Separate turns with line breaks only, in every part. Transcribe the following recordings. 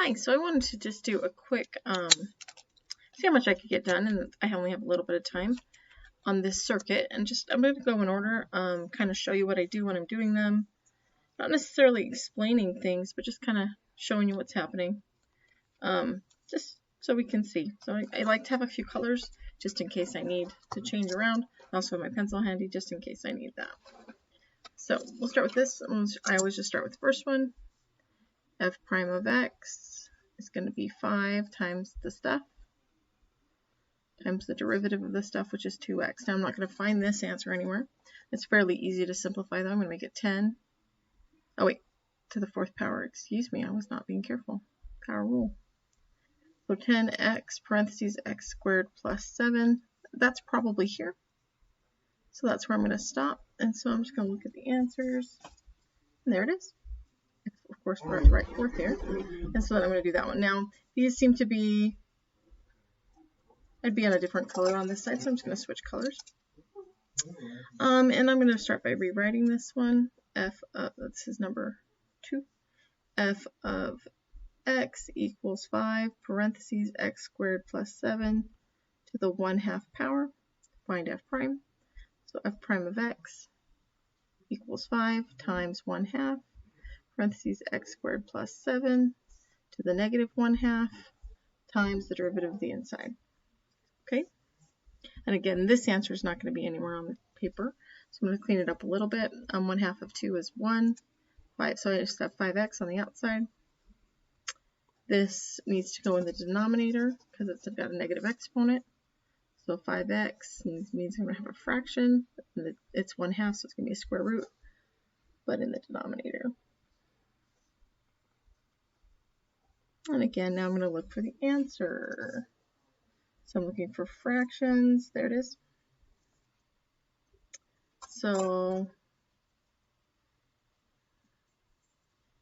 Hi, so I wanted to just do a quick, see how much I could get done, and I only have a little bit of time on this circuit, and I'm going to go in order, kind of show you what I do when I'm doing them. Not necessarily explaining things, but just kind of showing you what's happening, just so we can see. So I like to have a few colors, just in case I need to change around. I also have my pencil handy, just in case I need that. So we'll start with this. I always just start with the first one. F prime of x is going to be 5 times the stuff times the derivative of the stuff, which is 2x. Now I'm not going to find this answer anywhere. It's fairly easy to simplify though. I'm going to make it 10. Oh wait, to the 4th power. Excuse me, I was not being careful. Power rule. So 10x parentheses x squared plus 7. That's probably here. So that's where I'm going to stop. And so I'm just going to look at the answers. And there it is. Of course, we're at the right 4th here. And so then I'm going to do that one. Now, these seem to be, I'd be on a different color on this side, so I'm just going to switch colors. And I'm going to start by rewriting this one. This is number 2. F of x equals 5, parentheses, x squared plus 7 to the 1/2 power. Find f prime. So f prime of x equals 5 times 1/2. Parentheses x squared plus 7 to the negative 1/2 times the derivative of the inside. Okay? And again, this answer is not going to be anywhere on the paper, so I'm going to clean it up a little bit. 1/2 of 2 is 1. 5, so I just have 5x on the outside. This needs to go in the denominator because it's got a negative exponent. So 5x means I'm going to have a fraction. It's 1/2, so it's going to be a square root, but in the denominator. And again, now I'm going to look for the answer. So I'm looking for fractions. There it is. So,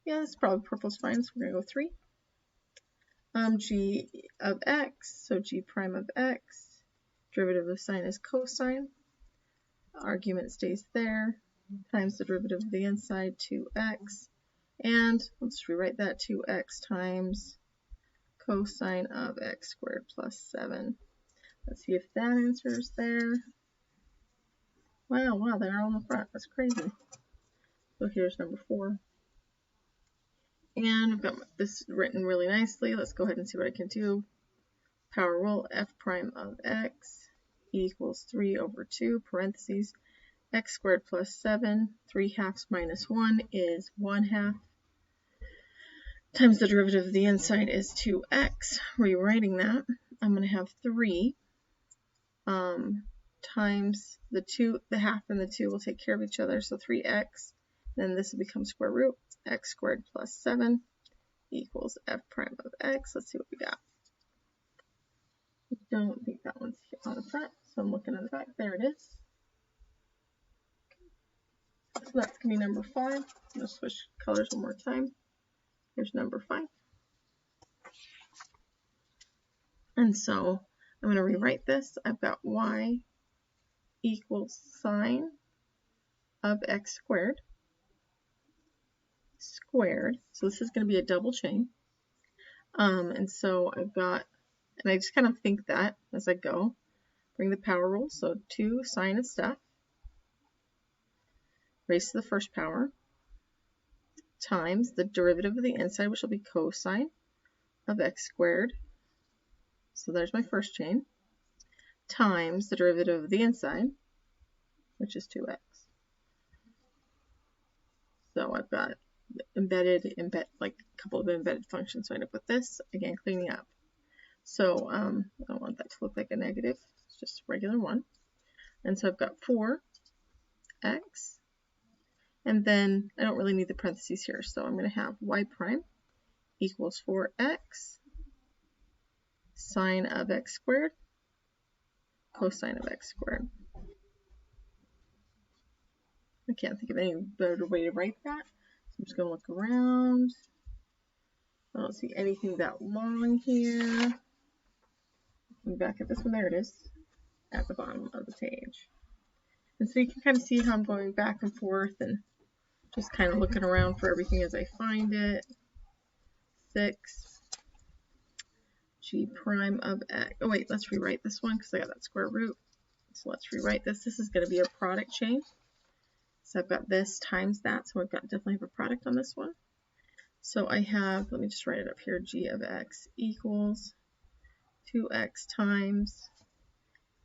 yeah, it's probably purple's fine, so we're going to go 3. G of x, so g prime of x. Derivative of sine is cosine. Argument stays there. Times the derivative of the inside, 2x. And let's rewrite that, 2x times cosine of x squared plus 7. Let's see if that answer is there. Wow, they're all in the front. That's crazy. So here's number 4. And I've got this written really nicely. Let's go ahead and see what I can do. Power rule, f prime of x equals 3 over 2, parentheses, x squared plus 7. 3/2 minus 1 is 1/2. Times the derivative of the inside is 2x. Rewriting that, I'm going to have 3 times the 2, the half and the 2 will take care of each other, so 3x. Then this will become square root, x squared plus 7 equals f prime of x. Let's see what we got. I don't think that one's here on the front, so I'm looking at the back. There it is. So that's going to be number 5. I'm going to switch colors one more time. Here's number 5. And so I'm going to rewrite this. I've got y equals sine of x squared. So this is going to be a double chain. And so I've got, and I just kind of think that as I go. Bring the power rule, so 2 sine of stuff. Raised to the 1st power. Times the derivative of the inside, which will be cosine of x squared. So there's my first chain. Times the derivative of the inside, which is 2x. So I've got like a couple of embedded functions. So I end up with this, again, cleaning up. So I don't want that to look like a negative. It's just a regular 1. And so I've got 4x. And then I don't really need the parentheses here, so I'm going to have y prime equals 4x sine of x squared cosine of x squared. I can't think of any better way to write that. So I'm just going to look around. I don't see anything that long here. Looking back at this one, there it is at the bottom of the page. And so you can kind of see how I'm going back and forth and just kind of looking around for everything as I find it. 6, g prime of x. Oh wait, let's rewrite this one because I got that square root. So let's rewrite this. This is going to be a product chain. So I've got this times that, so I've got definitely have a product on this one. So I have, let me just write it up here, g of x equals 2x times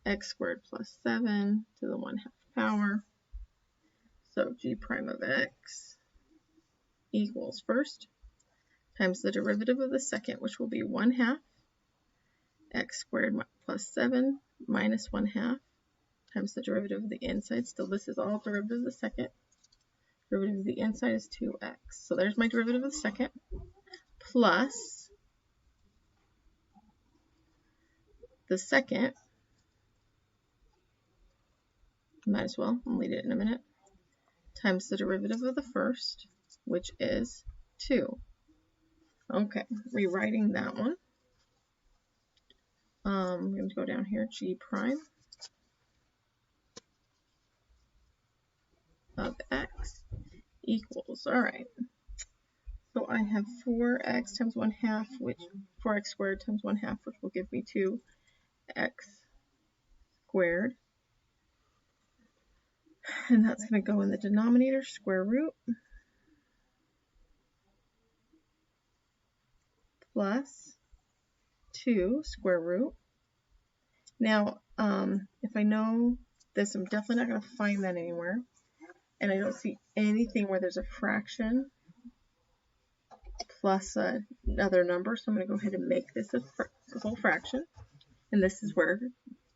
x squared plus 7 to the 1/2 power. So g prime of x equals first times the derivative of the second, which will be 1/2 x squared plus 7 minus 1/2 times the derivative of the inside. Still, this is all derivative of the second. Derivative of the inside is 2x. So there's my derivative of the second, plus the second, might as well, I'll leave it in a minute, times the derivative of the first, which is 2. Okay, rewriting that one. I'm going to go down here, g prime of x equals, all right. So I have 4x times 1/2, which 4x squared times 1/2, which will give me 2x squared. And that's going to go in the denominator, square root, plus 2 square root. Now, if I know this, I'm definitely not going to find that anywhere. And I don't see anything where there's a fraction plus another number. So I'm going to go ahead and make this a whole fraction. And this is where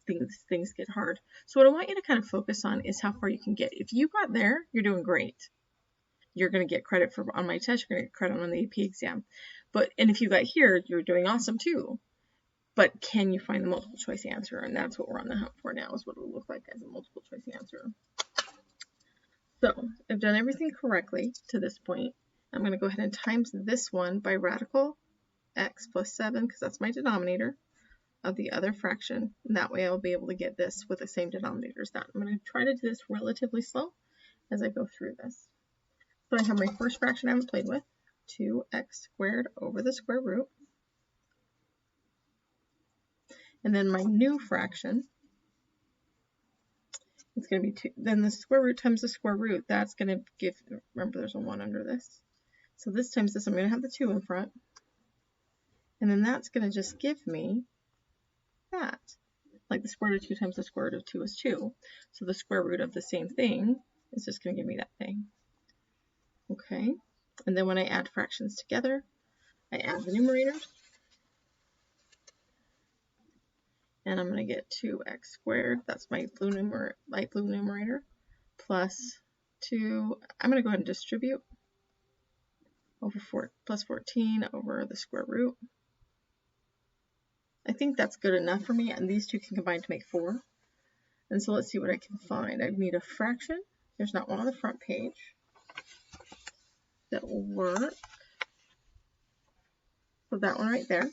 things get hard. So what I want you to kind of focus on is how far you can get. If you got there, you're doing great. You're going to get credit for on my test, you're going to get credit on the AP exam. And if you got here, you're doing awesome too. But can you find the multiple choice answer? And that's what we're on the hunt for now, is what it will look like as a multiple choice answer. So I've done everything correctly to this point. I'm going to go ahead and times this one by radical x plus 7, because that's my denominator of the other fraction. And that way I'll be able to get this with the same denominator as that. I'm going to try to do this relatively slow as I go through this. So I have my first fraction I haven't played with, 2x squared over the square root. And then my new fraction, it's going to be 2. Then the square root times the square root, that's going to give, remember there's a 1 under this. So this times this, I'm going to have the 2 in front. And then that's going to just give me that. Like the square root of 2 times the square root of 2 is 2. So the square root of the same thing is just going to give me that thing. Okay. And then when I add fractions together, I add the numerators. And I'm going to get 2x squared, that's my light blue numerator, plus 2, I'm going to go ahead and distribute over 4 plus 14 over the square root. I think that's good enough for me, and these two can combine to make 4. And so let's see what I can find. I need a fraction. There's not one on the front page that will work. So that one right there.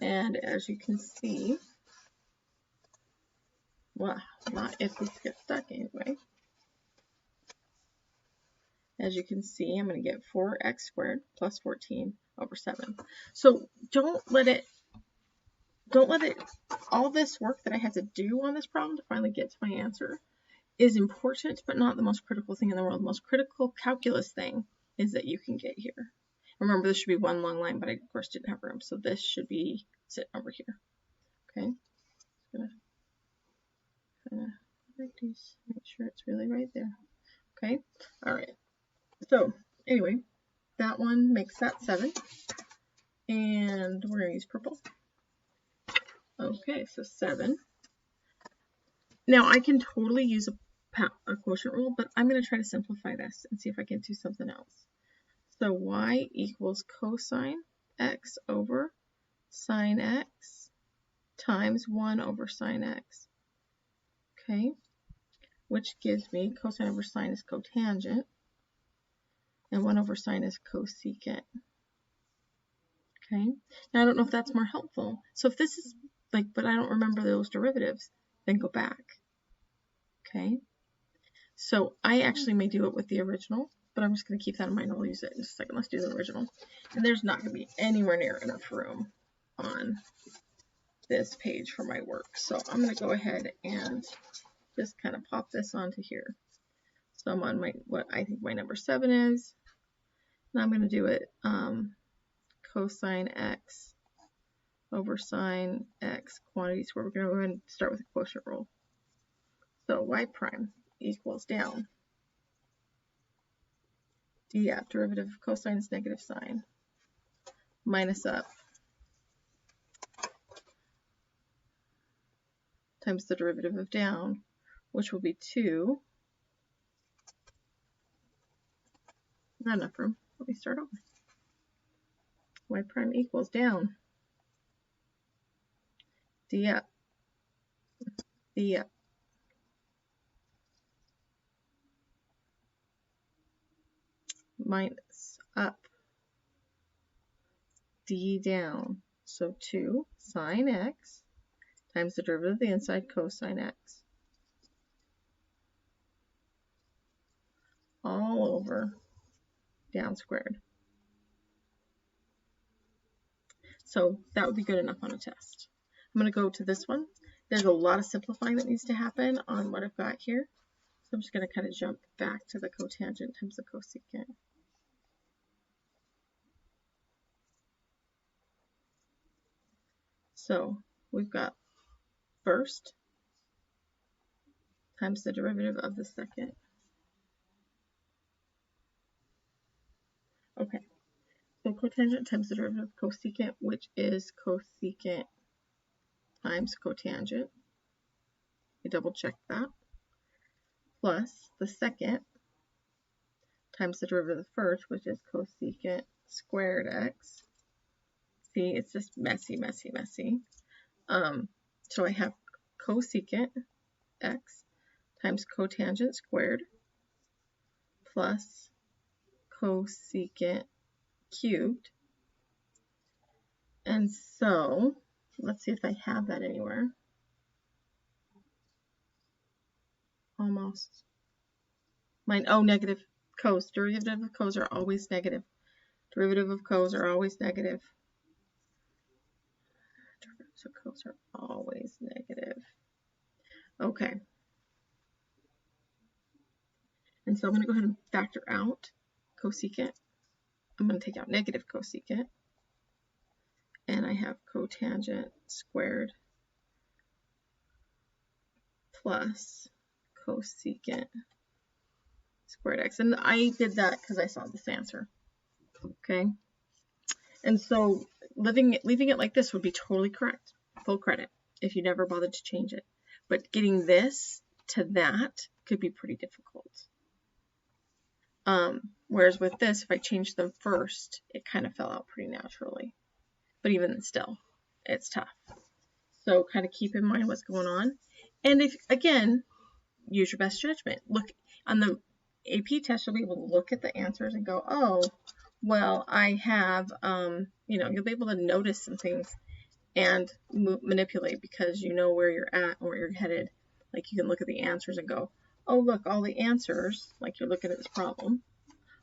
And as you can see, well, not if these get stuck anyway. As you can see, I'm going to get 4x squared plus 14 over 7. So don't let it, all this work that I had to do on this problem to finally get to my answer is important, but not the most critical thing in the world. The most critical calculus thing is that you can get here. Remember, this should be one long line, but I, of course, didn't have room. So this should be sitting over here. Okay. Just gonna kind of write these, make sure it's really right there. Okay. All right. So anyway, that one makes that 7. And we're going to use purple. Okay, so 7. Now I can totally use a quotient rule, but I'm going to try to simplify this and see if I can do something else. So y equals cosine x over sine x times 1 over sine x. Okay, which gives me cosine over sine is cotangent, and 1 over sine is cosecant. Okay, now I don't know if that's more helpful. So if this is like, but I don't remember those derivatives, then go back. Okay, so I actually may do it with the original, but I'm just going to keep that in mind. I'll use it in just a second. Let's do the original. And there's not going to be anywhere near enough room on this page for my work. So I'm going to go ahead and just kind of pop this onto here. So I'm on my, what I think my number 7 is. Now I'm going to do it cosine x over sine x quantities, where we're going to go ahead and start with the quotient rule. So y prime equals down df, derivative of cosine is negative sine, minus up times the derivative of down, which will be 2. Not enough room. Let me start over. Y prime equals down df minus up d down. So 2 sine x times the derivative of the inside cosine x all over down squared. So that would be good enough on a test. I'm going to go to this one. There's a lot of simplifying that needs to happen on what I've got here. So I'm just going to kind of jump back to the cotangent times the cosecant. So we've got first times the derivative of the second. Okay, so cotangent times the derivative of cosecant, which is cosecant times cotangent. I double check that. Plus the second times the derivative of the first, which is cosecant squared x. See, it's just messy. So I have cosecant x times cotangent squared plus cosecant cubed. And so let's see if I have that anywhere. Almost. Mine, oh, negative cos. Derivative of cos are always negative. Derivative of cos are always negative. Derivatives of cos are always negative. Okay. And so I'm going to go ahead and factor out cosecant. I'm going to take out negative cosecant. And I have cotangent squared plus cosecant squared x. And I did that because I saw this answer. Okay. And so leaving it like this would be totally correct. Full credit if you never bothered to change it. But getting this to that could be pretty difficult. Whereas with this, if I changed them first, it kind of fell out pretty naturally. But even still, it's tough. So kind of keep in mind what's going on. And if, again, use your best judgment. Look on the AP test, you'll be able to look at the answers and go, oh, well, I have, you'll be able to notice some things and manipulate because you know where you're at and where you're headed. Like you can look at the answers and go, oh, look, all the answers, like you're looking at this problem.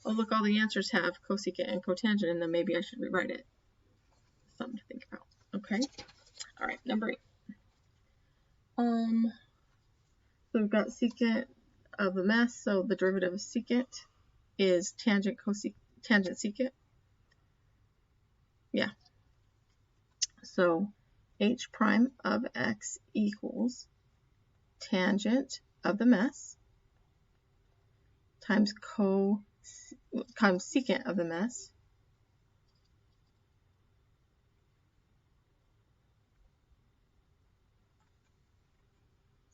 Oh, look, all the answers have cosecant and cotangent, and then maybe I should rewrite it. Something to think about. Okay. All right, number 8. So we've got secant of a mess. So the derivative of secant is tangent secant. Yeah. So h prime of x equals tangent of the mess times secant of the mess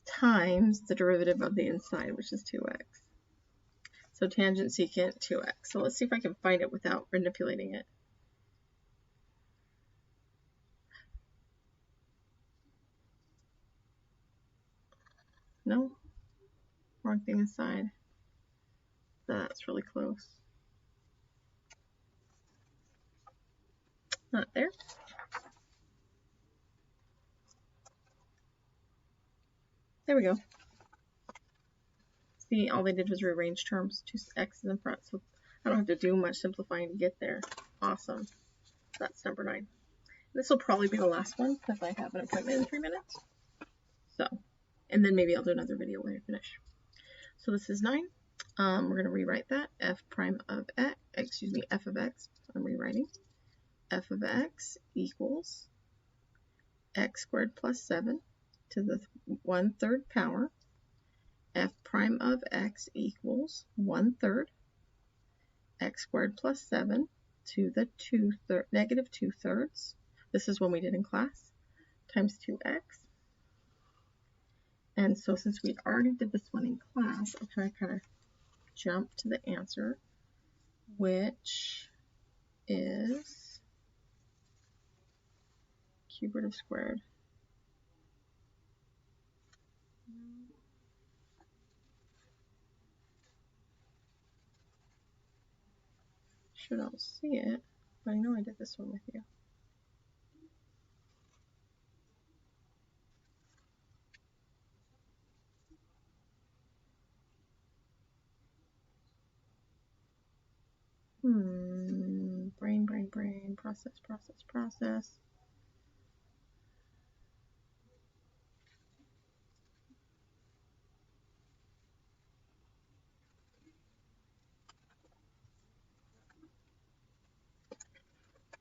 times the derivative of the inside, which is 2x. So tangent secant 2x. So let's see if I can find it without manipulating it. No, wrong thing inside. That's really close. Not there. There we go. See, all they did was rearrange terms, 2 x's in front, so I don't have to do much simplifying to get there. Awesome. That's number 9. This will probably be the last one because I have an appointment in 3 minutes. So, and then maybe I'll do another video when I finish. So this is 9. We're going to rewrite that. F prime of x, excuse me, f of x, I'm rewriting. F of x equals x squared plus 7 to the 1/3 power. F prime of x equals 1/3 x squared plus 7 to the negative 2/3. This is one we did in class, times 2x. And so since we already did this one in class, I'll try to kind of jump to the answer, which is cube root of squared. Should all see it, but I know I did this one with you. Brain, process.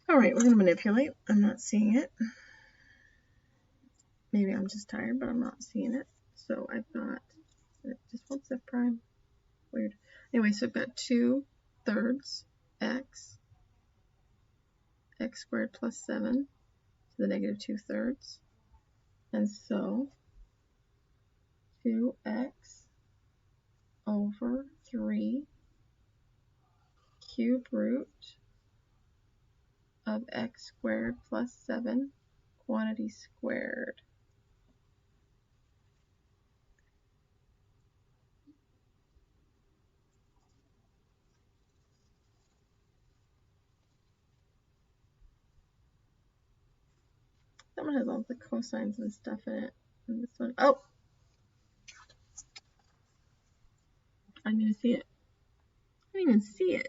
All right, we're going to manipulate. I'm not seeing it. Maybe I'm just tired, but I'm not seeing it. So I've got, just what's F prime? Weird. Anyway, so I've got 2/3 x squared plus 7 to the negative 2/3. And so 2x over 3 cube root of x squared plus 7 quantity squared. That one has all the cosines and stuff in it. And this one, oh! I didn't even see it. I didn't even see it.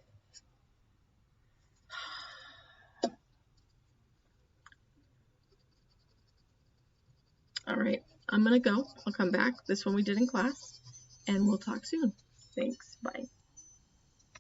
All right, I'm gonna go. I'll come back. This one we did in class, and we'll talk soon. Thanks. Bye.